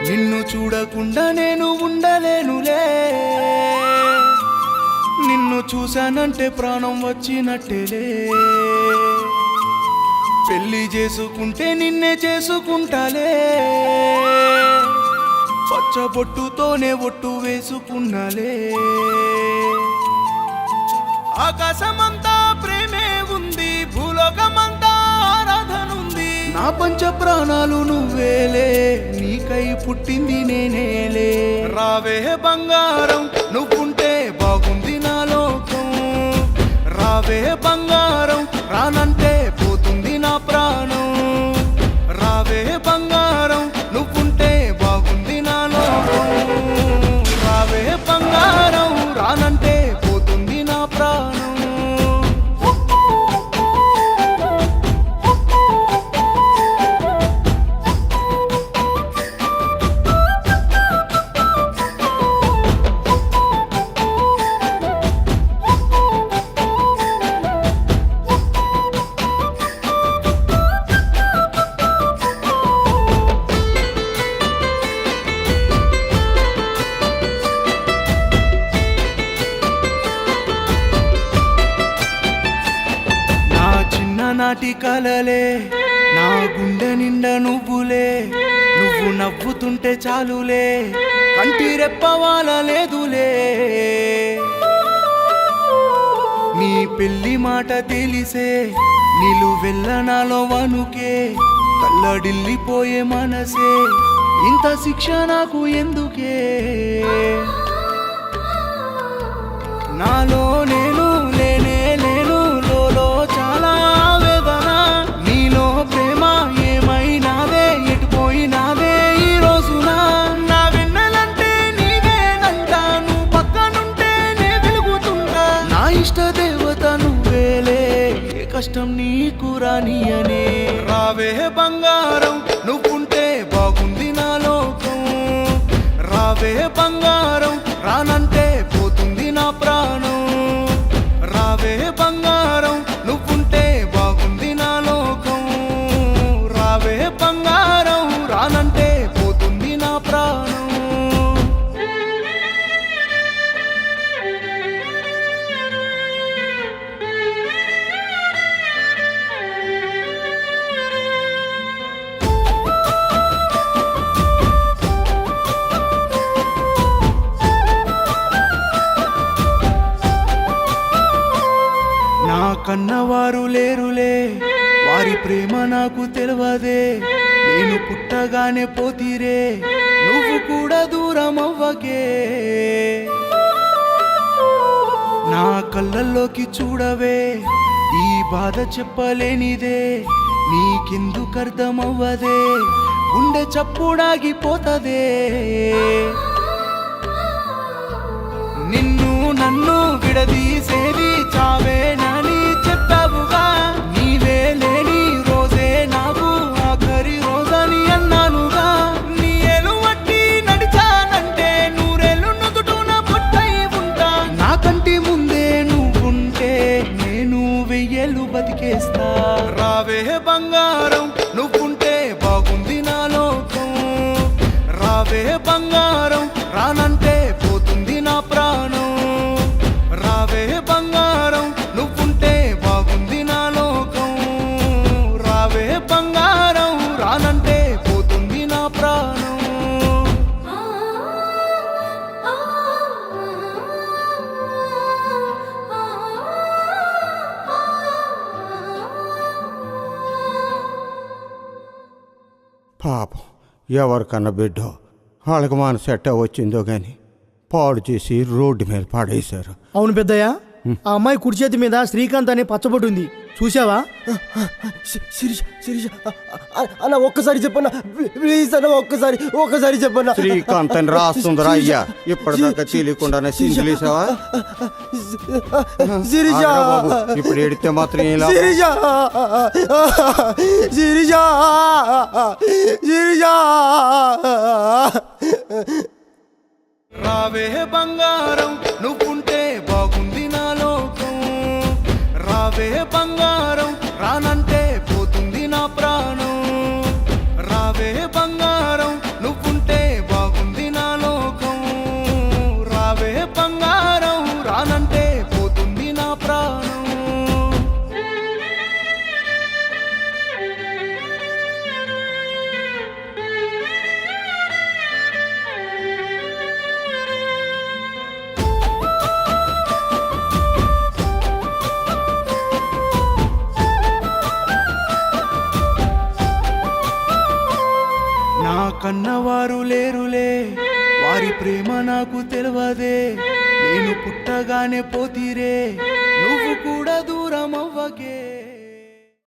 నిన్ను చూడకుండా నేను ఉండలేనులే, నిన్ను చూశానంటే ప్రాణం వచ్చినట్టేలే. పెళ్లి చేసుకుంటే నిన్నే చేసుకుంటాలే, పచ్చబొట్టుతోనే ఒట్టు వేసుకున్నాలే. ఆకాశమంతా ప్రేమే ఉంది, భూలోకమంతా ఆరాధనుంది. నా పంచ ప్రాణాలు నువ్వేలే, నీకై పుట్టింది నేనేలే. రావే బంగారం నువ్వుంటే బాగుంది నా లోకం, రావే బంగారం రానంటే పోతుంది నా ప్రాణం. రావే బంగారం నువ్వుంటే బాగుంది నా లోకం, రావే బంగారం రానంటే పోతుంది నా ప్రాణం. నాటి కలలే నా గుండె నిండా నువ్వులే, నువ్వు నవ్వుతుంటే చాలులే, కంటి రెప్పవాలలేదులే. నీ పెళ్లి మాట తెలిసే నిలువెల్ల నాలో వనుకే, కల్లడిల్లిపోయే మనసే, ఇంత శిక్ష నాకు ఎందుకే. నాలో నేను లేనే లేను, లోలో చాలా వేదన. నీలో ప్రేమ ఏమైనాదే, ఎటుపోయినాదే ఈ రోజున. నా వెన్నెలంటే నీవేనంటా, నువ్వు పక్కనుంటే నే వెలుగుతుంటా. నా ఇష్ట దేవత నువ్వేలే, ఏ కష్టం నీకు రానియనే. రావే బంగారం నువ్వుంటే బాగుంది నా లోకం, రావే బంగారం రానంటే పోతుంది నా ప్రాణం. రావే బంగారం నువ్వుంటే బాగుంది నా లోకం, రావే బంగారం రానంటే పోతుంది నా ప్రాణం. నా కన్నవారు లేరులే, వారి ప్రేమ నాకు తెలవదే. నేను పుట్టగానే పోతీరే, నువ్వు కూడా దూరం అవ్వకే. నా కళ్ళల్లోకి చూడవే, ఈ బాధ చెప్పలేనిదే, నీకెందుకు అర్థమవ్వదే, గుండె చప్పుడాగిపోతదే. నిన్ను నన్ను విడదీసేది చావేనని చెప్పావుగా, నీవే లేని రోజే నాకు ఆఖరి రోజని అన్నానుగా. నీ ఎలువట్టి నడిచానంటే నూరేళ్ళు నుదుటున పొట్టై ఉంటా. నా కంటి ముందే నువ్వుంటే నేను 1000 ఏళ్ళు బతికేస్తా. రావే బంగారం నువ్వుంటే బాగుంది నా లోకం, రావే బంగారం రానంటే పోతుంది నా ప్రాణం. రావే బంగారం నువ్వుంటే బాగుంది నా లోకం, రావే బంగారం రానంటే పోతుంది నా ప్రాణం. పాపం ఎవరికన్నా బిడ్డో వాళ్ళకి మనసెట్ట వచ్చిందో గాని పాడు చేసి రోడ్డు మీద పాడేశారు. అవును పెద్దయ్య, ఆ అమ్మాయి కుడి చేతి మీద శ్రీకాంత్ అనే పచ్చబొట్టు ఉంది, చూసావా? శిరీష శిరీష అన్న ఒక్కసారి చెప్పన్నా ప్లీజ్ అన్న, ఒక్కసారి చెప్పన్నా. శ్రీకాంత్ అని రాస్తుందిరా అయ్యా, ఇప్పటిదాకా తెలియకుండానే సింగిలేసావా? శిరీష ఇప్పుడు ఎడితే మాత్రం ఇలా. శిరీష శిరీష శిరీష రావే బంగారం నువ్వుంటే బాగుంది నా లోకం, రావే బంగారం రానంటే పోతుంది నా ప్రాణం. రావే బంగారం నువ్వుంటే నా కన్నవారు లేరులే, వారి ప్రేమ నాకు తెలియదే. నేను పుట్టగానే పోతీరే, నువ్వు కూడా దూరం అవ్వకే.